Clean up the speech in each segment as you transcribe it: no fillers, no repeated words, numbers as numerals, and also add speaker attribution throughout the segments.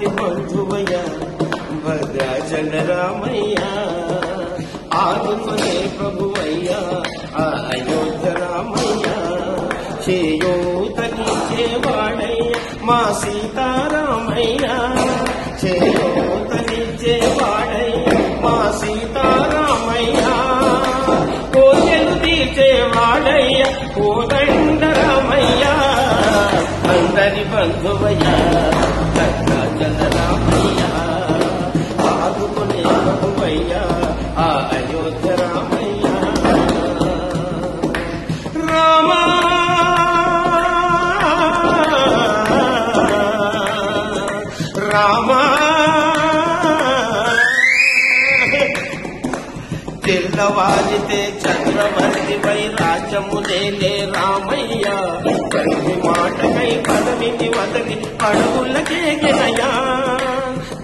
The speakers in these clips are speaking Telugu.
Speaker 1: అందరి బంధువయ్య భద్రాచల రామయ్య ఆదుకునే ప్రభువయ్య అయోధ్య రామయ్య చేయూతనిచ్చేవాడయ్య మా సీతారామయ్య చేయూతనిచ్చేవాడయ్య మా సీతారామయ్య కోటెలు తీర్చేవాడయ్య కోదండ రామయ్య అందరి బంధువయ్య భద్రాచల రామయ్య ఆదుకునే ప్రభువయ్య అయోధ్య రామయ్య రామా రామా తెల్లవారితే చక్రవర్తిపై రాజ్యమునేలే రామయ్య తండ్రి మాటకై పదవిని వదలి అడవులకేగినయా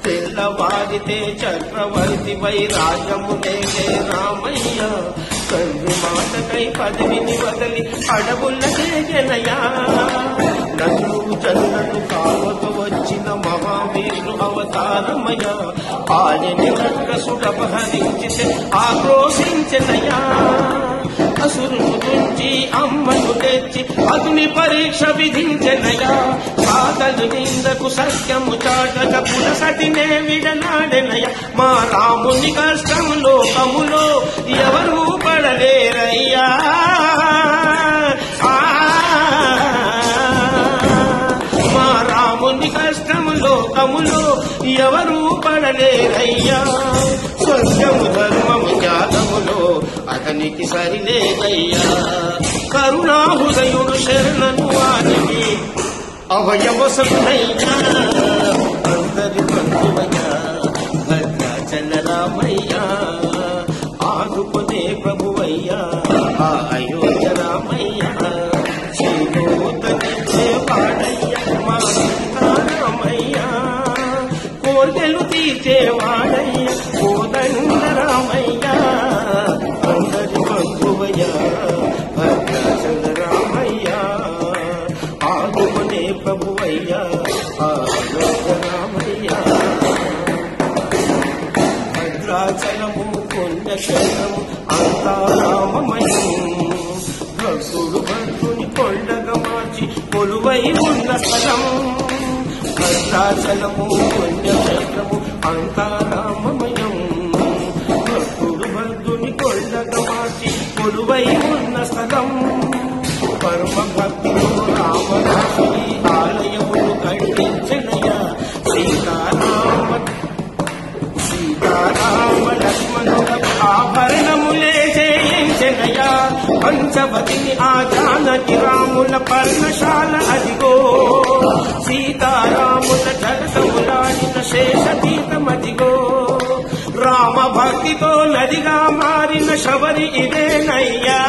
Speaker 1: తెల్లవారితే చక్రవర్తిపై రాజ్యమునేలే రామయ్య తండ్రి మాటకై పదవిని వదలి అడవులకేగినయా నన్ను చల్లటు కావత వచ్చిన మహావిష్ణు అవతారమయ పాలిని రక్కసుడపహరించితే ఆక్రోశించనయా అసురును తుంచి అమ్మను తెచ్చి అగ్ని పరీక్ష విధించనయా సాగలు నిందకు సత్యము చాటక పులసటినే విడనాడెనయ మా రాముని కష్టం లోకములో ఎవరూ పడలేరయ్యా కష్టము లోకములో ఎవరూ పడలేరయ్యా సత్యము ధర్మము జ్ఞానములో అతనికి సరిలేదయ్యా కరుణాహృదయుడు శరణను వారికి అవయవసన్నయ్యా అందరి బంధువయ్యా భద్రాచల రామయ్య ఆదుకునే ప్రభువయ్యా అయోధ్య రామయ్య చేయూతనిచ్చేవాడయ్య మా సీతారామయ్య కోర్కెలు తీర్చేవాడయ్య కోదండ రామయ్య అందరి బంధువయ్య భద్రాచల రామయ్య ఆదుకునే ప్రభువయ్య అయోధ్య రామయ్య భద్రాచలము పుణ్యక్షేత్రము అంతా రామమయం భక్తుడు భక్తుని కొండగా మార్చి కొలువై ఉన్న స్థలం భద్రాచలము పుణ్యక్షేత్రము అంతా రామమయం భక్తుడు భక్తుని కొండగా మార్చి కొలువై ఉన్న స్థలం పరమ భక్తుడు రామదాసుని ఆలయములు కట్టించనయ సీతారామ లక్ష్మణుల ఆభరణములే చేయించనయా పంచవతిని ఆ జానకి రాముల పర్ణశాల అదిగో సీతారాముల జగతములాడిన శేషతీతమదిగో రామ భక్తితో నదిగా మారిన శబరి ఇదేనయ్యా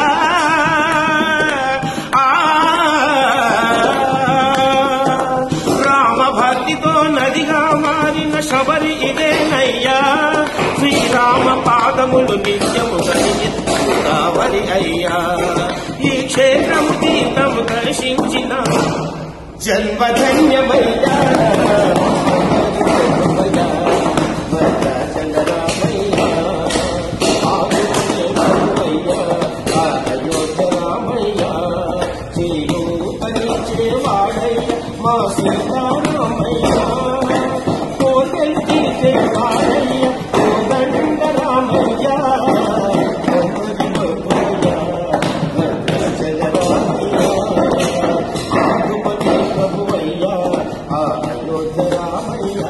Speaker 1: రామ భక్తితో నదిగా మారిన శబరి ఇదేనయ్యా శ్రీరామ పాదములు నిత్యము గోదావరి అయ్యా ఈ క్షేత్రము తీర్థము దర్శించిన జన్మధన్యమయ్యా భద్రాచల రామయ్య అయోధ్య రామయ్య చేయూతనిచ్చేవాడయ్య మా సీతారామయ్య కోటెలు తీర్చేవాడయ్య కోదండ రామయ్య ప్రభువయ్య అయోధ్య రామయ్య